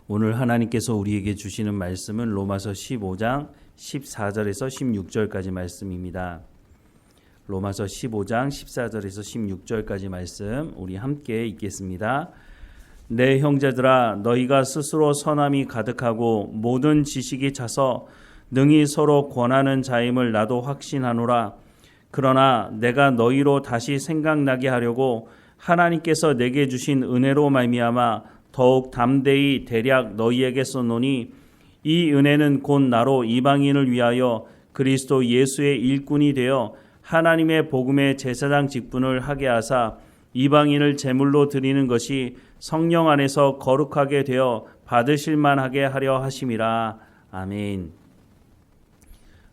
오늘 하나님께서 우리에게 주시는 말씀은 로마서 15장 14절에서 16절까지 말씀입니다. 로마서 15장 14절에서 16절까지 말씀 우리 함께 읽겠습니다. 내 형제들아, 너희가 스스로 선함이 가득하고 모든 지식이 차서 능히 서로 권하는 자임을 나도 확신하노라. 그러나 내가 너희로 다시 생각나게 하려고 하나님께서 내게 주신 은혜로 말미암아 더욱 담대히 대략 너희에게 썼노니, 이 은혜는 곧 나로 이방인을 위하여 그리스도 예수의 일꾼이 되어 하나님의 복음의 제사장 직분을 하게 하사 이방인을 제물로 드리는 것이 성령 안에서 거룩하게 되어 받으실 만하게 하려 하심이라. 아멘.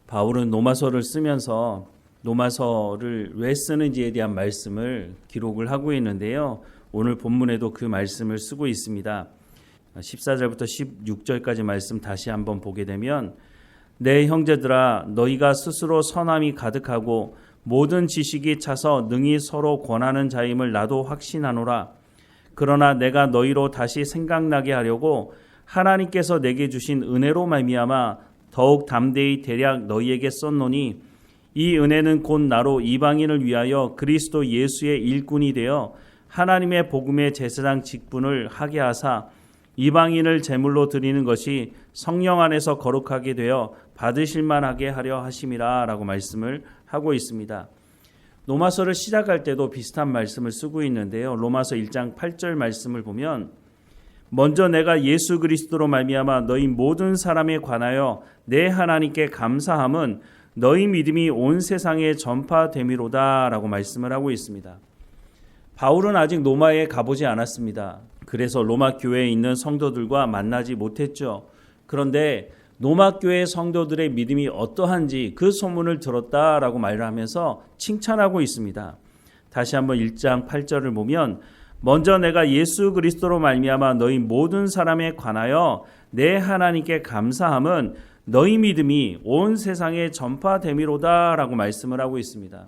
바울은 로마서를 쓰면서 로마서를 왜 쓰는지에 대한 말씀을 기록을 하고 있는데요. 오늘 본문에도 그 말씀을 쓰고 있습니다. 14절부터 16절까지 말씀 다시 한번 보게 되면, 내 형제들아, 너희가 스스로 선함이 가득하고 모든 지식이 차서 능히 서로 권하는 자임을 나도 확신하노라. 그러나 내가 너희로 다시 생각나게 하려고 하나님께서 내게 주신 은혜로 말미암아 더욱 담대히 대략 너희에게 썼노니, 이 은혜는 곧 나로 이방인을 위하여 그리스도 예수의 일꾼이 되어 하나님의 복음의 제사장 직분을 하게 하사 이방인을 제물로 드리는 것이 성령 안에서 거룩하게 되어 받으실 만하게 하려 하심이라 라고 말씀을 하고 있습니다. 로마서를 시작할 때도 비슷한 말씀을 쓰고 있는데요. 로마서 1장 8절 말씀을 보면, 먼저 내가 예수 그리스도로 말미암아 너희 모든 사람에 관하여 내 하나님께 감사함은 너희 믿음이 온 세상에 전파됨이로다 라고 말씀을 하고 있습니다. 바울은 아직 로마에 가보지 않았습니다. 그래서 로마 교회에 있는 성도들과 만나지 못했죠. 그런데 로마 교회 성도들의 믿음이 어떠한지 그 소문을 들었다라고 말을 하면서 칭찬하고 있습니다. 다시 한번 1장 8절을 보면, 먼저 내가 예수 그리스도로 말미암아 너희 모든 사람에 관하여 내 하나님께 감사함은 너희 믿음이 온 세상에 전파됨이로다 라고 말씀을 하고 있습니다.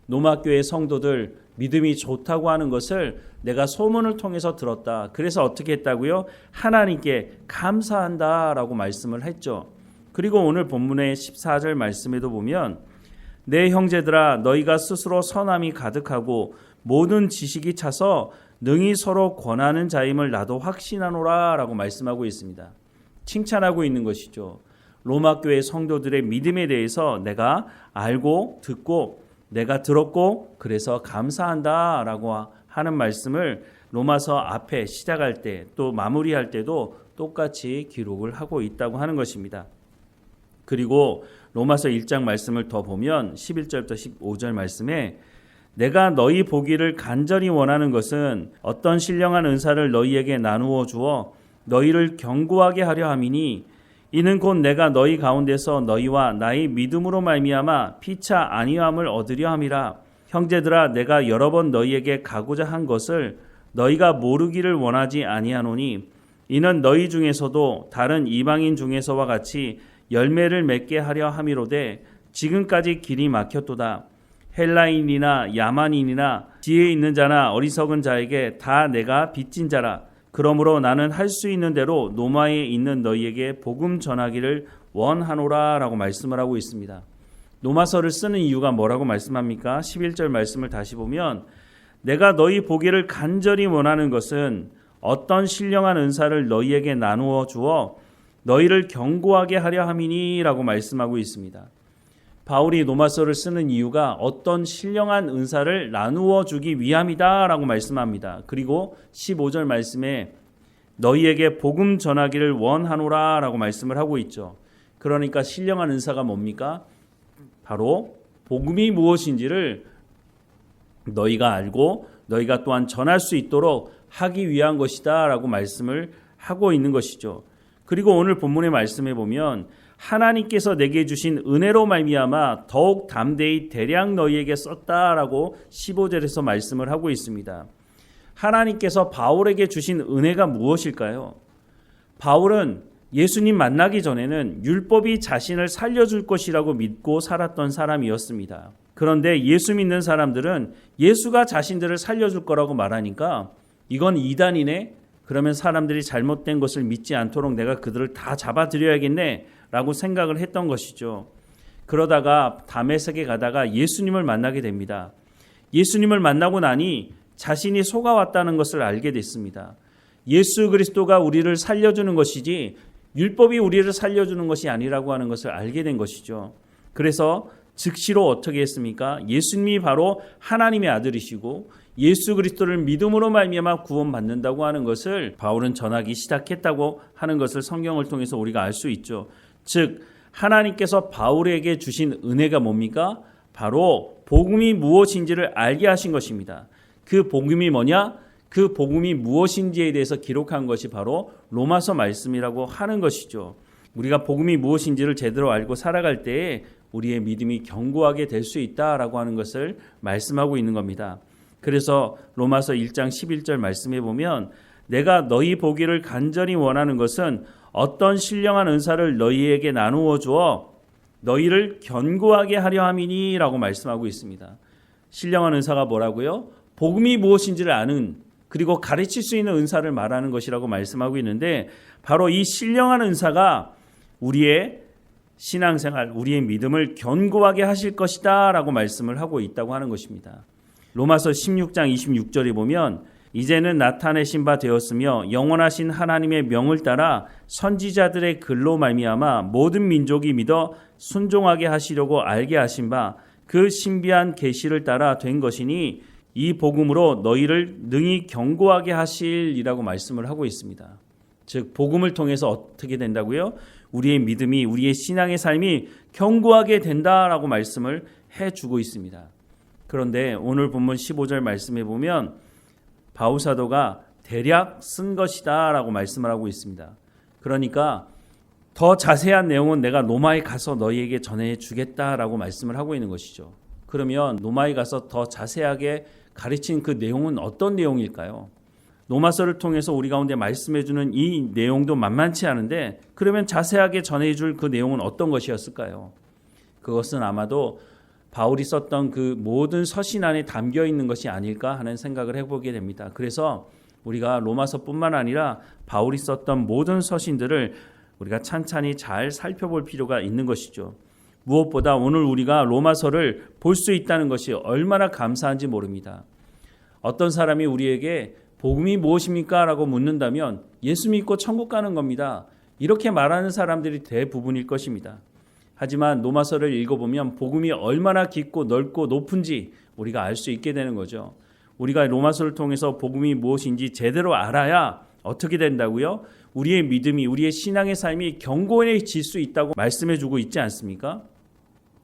로마 교회 성도들 믿음이 좋다고 하는 것을 내가 소문을 통해서 들었다. 그래서 어떻게 했다고요? 하나님께 감사한다라고 말씀을 했죠. 그리고 오늘 본문의 14절 말씀에도 보면, 내 형제들아, 너희가 스스로 선함이 가득하고 모든 지식이 차서 능히 서로 권하는 자임을 나도 확신하노라 라고 말씀하고 있습니다. 칭찬하고 있는 것이죠. 로마 교회 성도들의 믿음에 대해서 내가 알고 듣고 내가 들었고 그래서 감사한다라고 하는 말씀을 로마서 앞에 시작할 때 또 마무리할 때도 똑같이 기록을 하고 있다고 하는 것입니다. 그리고 로마서 1장 말씀을 더 보면 11절부터 15절 말씀에, 내가 너희 보기를 간절히 원하는 것은 어떤 신령한 은사를 너희에게 나누어 주어 너희를 견고하게 하려 함이니, 이는 곧 내가 너희 가운데서 너희와 나의 믿음으로 말미암아 피차 안위함을 얻으려 함이라. 형제들아, 내가 여러 번 너희에게 가고자 한 것을 너희가 모르기를 원하지 아니하노니, 이는 너희 중에서도 다른 이방인 중에서와 같이 열매를 맺게 하려 함이로되 지금까지 길이 막혔도다. 헬라인이나 야만인이나 지혜 있는 자나 어리석은 자에게 다 내가 빚진 자라. 그러므로 나는 할 수 있는 대로 로마에 있는 너희에게 복음 전하기를 원하노라 라고 말씀을 하고 있습니다. 로마서를 쓰는 이유가 뭐라고 말씀합니까? 11절 말씀을 다시 보면, 내가 너희 보기를 간절히 원하는 것은 어떤 신령한 은사를 너희에게 나누어 주어 너희를 견고하게 하려 함이니 라고 말씀하고 있습니다. 바울이 로마서를 쓰는 이유가 어떤 신령한 은사를 나누어 주기 위함이다 라고 말씀합니다. 그리고 15절 말씀에 너희에게 복음 전하기를 원하노라 라고 말씀을 하고 있죠. 그러니까 신령한 은사가 뭡니까? 바로 복음이 무엇인지를 너희가 알고 너희가 또한 전할 수 있도록 하기 위한 것이다 라고 말씀을 하고 있는 것이죠. 그리고 오늘 본문의 말씀에 보면, 하나님께서 내게 주신 은혜로 말미암아 더욱 담대히 대략 너희에게 썼다라고 15절에서 말씀을 하고 있습니다. 하나님께서 바울에게 주신 은혜가 무엇일까요? 바울은 예수님 만나기 전에는 율법이 자신을 살려줄 것이라고 믿고 살았던 사람이었습니다. 그런데 예수 믿는 사람들은 예수가 자신들을 살려줄 거라고 말하니까 이건 이단이네, 그러면 사람들이 잘못된 것을 믿지 않도록 내가 그들을 다 잡아들여야겠네 라고 생각을 했던 것이죠. 그러다가 다메섹에 가다가 예수님을 만나게 됩니다. 예수님을 만나고 나니 자신이 속아왔다는 것을 알게 됐습니다. 예수 그리스도가 우리를 살려주는 것이지 율법이 우리를 살려주는 것이 아니라고 하는 것을 알게 된 것이죠. 그래서 즉시로 어떻게 했습니까? 예수님이 바로 하나님의 아들이시고 예수 그리스도를 믿음으로 말미암아 구원받는다고 하는 것을 바울은 전하기 시작했다고 하는 것을 성경을 통해서 우리가 알 수 있죠. 즉 하나님께서 바울에게 주신 은혜가 뭡니까? 바로 복음이 무엇인지를 알게 하신 것입니다. 그 복음이 뭐냐? 그 복음이 무엇인지에 대해서 기록한 것이 바로 로마서 말씀이라고 하는 것이죠. 우리가 복음이 무엇인지를 제대로 알고 살아갈 때에 우리의 믿음이 견고하게 될 수 있다라고 하는 것을 말씀하고 있는 겁니다. 그래서 로마서 1장 11절 말씀해 보면 내가 너희 보기를 간절히 원하는 것은 어떤 신령한 은사를 너희에게 나누어 주어 너희를 견고하게 하려 함이니 라고 말씀하고 있습니다. 신령한 은사가 뭐라고요? 복음이 무엇인지를 아는 그리고 가르칠 수 있는 은사를 말하는 것이라고 말씀하고 있는데 바로 이 신령한 은사가 우리의 신앙생활, 우리의 믿음을 견고하게 하실 것이다 라고 말씀을 하고 있다고 하는 것입니다. 로마서 16장 26절에 보면 이제는 나타내신 바 되었으며 영원하신 하나님의 명을 따라 선지자들의 글로 말미암아 모든 민족이 믿어 순종하게 하시려고 알게 하신 바 그 신비한 계시를 따라 된 것이니 이 복음으로 너희를 능히 견고하게 하시리라고 말씀을 하고 있습니다. 즉 복음을 통해서 어떻게 된다고요? 우리의 믿음이 우리의 신앙의 삶이 견고하게 된다라고 말씀을 해주고 있습니다. 그런데 오늘 본문 15절 말씀에 보면 바울 사도가 대략 쓴 것이다 라고 말씀을 하고 있습니다. 그러니까 더 자세한 내용은 내가 로마에 가서 너희에게 전해주겠다라고 말씀을 하고 있는 것이죠. 그러면 로마에 가서 더 자세하게 가르친 그 내용은 어떤 내용일까요? 로마서를 통해서 우리 가운데 말씀해주는 이 내용도 만만치 않은데 그러면 자세하게 전해줄 그 내용은 어떤 것이었을까요? 그것은 아마도 바울이 썼던 그 모든 서신 안에 담겨 있는 것이 아닐까 하는 생각을 해보게 됩니다. 그래서 우리가 로마서뿐만 아니라 바울이 썼던 모든 서신들을 우리가 찬찬히 잘 살펴볼 필요가 있는 것이죠. 무엇보다 오늘 우리가 로마서를 볼 수 있다는 것이 얼마나 감사한지 모릅니다. 어떤 사람이 우리에게 복음이 무엇입니까? 라고 묻는다면 예수 믿고 천국 가는 겁니다. 이렇게 말하는 사람들이 대부분일 것입니다. 하지만 로마서를 읽어보면 복음이 얼마나 깊고 넓고 높은지 우리가 알 수 있게 되는 거죠. 우리가 로마서를 통해서 복음이 무엇인지 제대로 알아야 어떻게 된다고요? 우리의 믿음이 우리의 신앙의 삶이 견고해질 수 있다고 말씀해주고 있지 않습니까?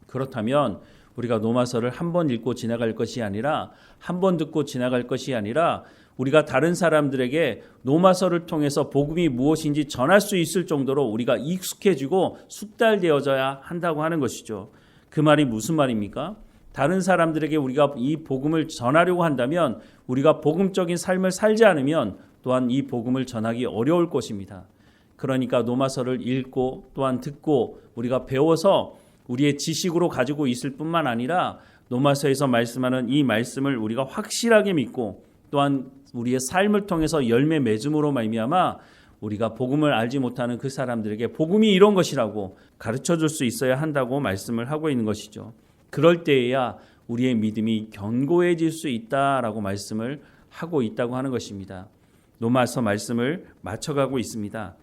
그렇다면 우리가 로마서를 한 번 읽고 지나갈 것이 아니라 한 번 듣고 지나갈 것이 아니라 우리가 다른 사람들에게 로마서를 통해서 복음이 무엇인지 전할 수 있을 정도로 우리가 익숙해지고 숙달되어져야 한다고 하는 것이죠. 그 말이 무슨 말입니까? 다른 사람들에게 우리가 이 복음을 전하려고 한다면 우리가 복음적인 삶을 살지 않으면 또한 이 복음을 전하기 어려울 것입니다. 그러니까 로마서를 읽고 또한 듣고 우리가 배워서 우리의 지식으로 가지고 있을 뿐만 아니라 로마서에서 말씀하는 이 말씀을 우리가 확실하게 믿고 또한 우리의 삶을 통해서 열매 맺음으로 말미암아 우리가 복음을 알지 못하는 그 사람들에게 복음이 이런 것이라고 가르쳐줄 수 있어야 한다고 말씀을 하고 있는 것이죠. 그럴 때에야 우리의 믿음이 견고해질 수 있다라고 말씀을 하고 있다고 하는 것입니다. 로마서 말씀을 맞춰가고 있습니다.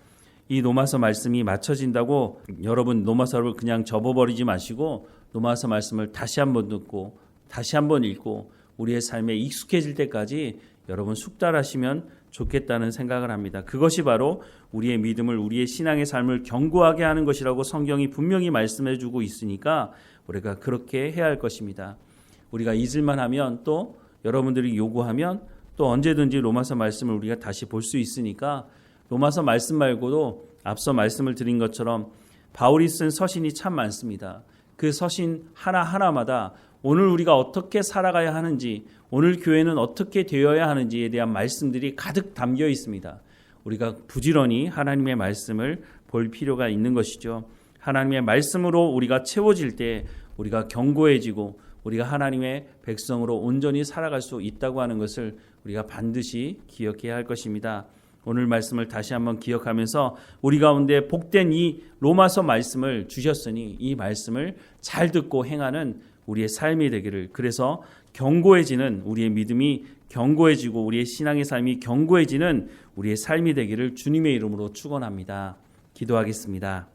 이 로마서 말씀이 맞춰진다고 여러분 로마서를 그냥 접어버리지 마시고 로마서 말씀을 다시 한번 듣고 다시 한번 읽고 우리의 삶에 익숙해질 때까지 여러분 숙달하시면 좋겠다는 생각을 합니다. 그것이 바로 우리의 믿음을 우리의 신앙의 삶을 견고하게 하는 것이라고 성경이 분명히 말씀해 주고 있으니까 우리가 그렇게 해야 할 것입니다. 우리가 잊을만 하면 또 여러분들이 요구하면 또 언제든지 로마서 말씀을 우리가 다시 볼 수 있으니까 로마서 말씀 말고도 앞서 말씀을 드린 것처럼 바울이 쓴 서신이 참 많습니다. 그 서신 하나하나마다 오늘 우리가 어떻게 살아가야 하는지, 오늘 교회는 어떻게 되어야 하는지에 대한 말씀들이 가득 담겨 있습니다. 우리가 부지런히 하나님의 말씀을 볼 필요가 있는 것이죠. 하나님의 말씀으로 우리가 채워질 때 우리가 견고해지고 우리가 하나님의 백성으로 온전히 살아갈 수 있다고 하는 것을 우리가 반드시 기억해야 할 것입니다. 오늘 말씀을 다시 한번 기억하면서 우리 가운데 복된 이 로마서 말씀을 주셨으니 이 말씀을 잘 듣고 행하는 우리의 삶이 되기를, 그래서 견고해지는 우리의 믿음이 견고해지고 우리의 신앙의 삶이 견고해지는 우리의 삶이 되기를 주님의 이름으로 축원합니다. 기도하겠습니다.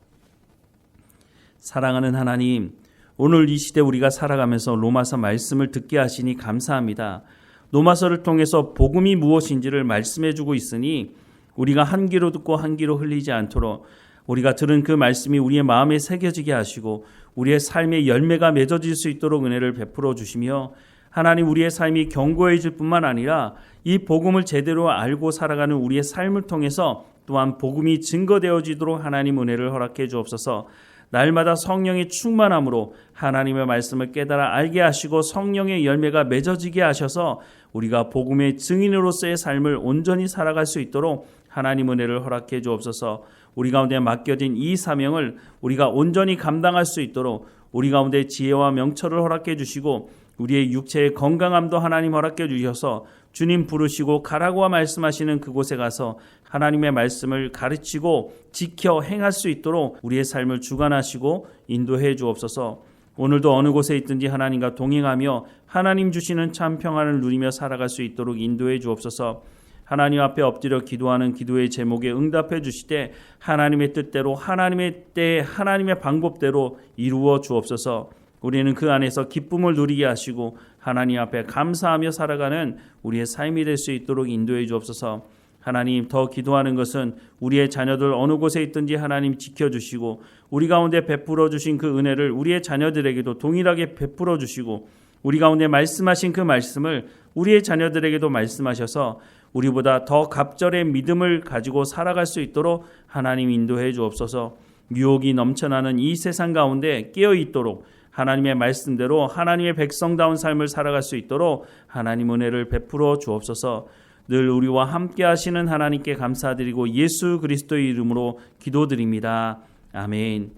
사랑하는 하나님, 오늘 이 시대 우리가 살아가면서 로마서 말씀을 듣게 하시니 감사합니다. 로마서를 통해서 복음이 무엇인지를 말씀해주고 있으니 우리가 한 귀로 듣고 한 귀로 흘리지 않도록 우리가 들은 그 말씀이 우리의 마음에 새겨지게 하시고 우리의 삶의 열매가 맺어질 수 있도록 은혜를 베풀어 주시며, 하나님 우리의 삶이 견고해질 뿐만 아니라 이 복음을 제대로 알고 살아가는 우리의 삶을 통해서 또한 복음이 증거되어지도록 하나님 은혜를 허락해 주옵소서. 날마다 성령의 충만함으로 하나님의 말씀을 깨달아 알게 하시고 성령의 열매가 맺어지게 하셔서 우리가 복음의 증인으로서의 삶을 온전히 살아갈 수 있도록 하나님 은혜를 허락해 주옵소서. 우리 가운데 맡겨진 이 사명을 우리가 온전히 감당할 수 있도록 우리 가운데 지혜와 명철을 허락해 주시고 우리의 육체의 건강함도 하나님 허락해 주셔서 주님 부르시고 가라고 말씀하시는 그곳에 가서 하나님의 말씀을 가르치고 지켜 행할 수 있도록 우리의 삶을 주관하시고 인도해 주옵소서. 오늘도 어느 곳에 있든지 하나님과 동행하며 하나님 주시는 참 평안을 누리며 살아갈 수 있도록 인도해 주옵소서. 하나님 앞에 엎드려 기도하는 기도의 제목에 응답해 주시되 하나님의 뜻대로 하나님의 때에 하나님의 방법대로 이루어 주옵소서. 우리는 그 안에서 기쁨을 누리게 하시고 하나님 앞에 감사하며 살아가는 우리의 삶이 될 수 있도록 인도해 주옵소서. 하나님, 더 기도하는 것은 우리의 자녀들 어느 곳에 있든지 하나님 지켜주시고 우리 가운데 베풀어 주신 그 은혜를 우리의 자녀들에게도 동일하게 베풀어 주시고 우리 가운데 말씀하신 그 말씀을 우리의 자녀들에게도 말씀하셔서 우리보다 더 갑절의 믿음을 가지고 살아갈 수 있도록 하나님 인도해 주옵소서. 유혹이 넘쳐나는 이 세상 가운데 깨어 있도록 하나님의 말씀대로 하나님의 백성다운 삶을 살아갈 수 있도록 하나님 은혜를 베풀어 주옵소서. 늘 우리와 함께 하시는 하나님께 감사드리고 예수 그리스도의 이름으로 기도드립니다. 아멘.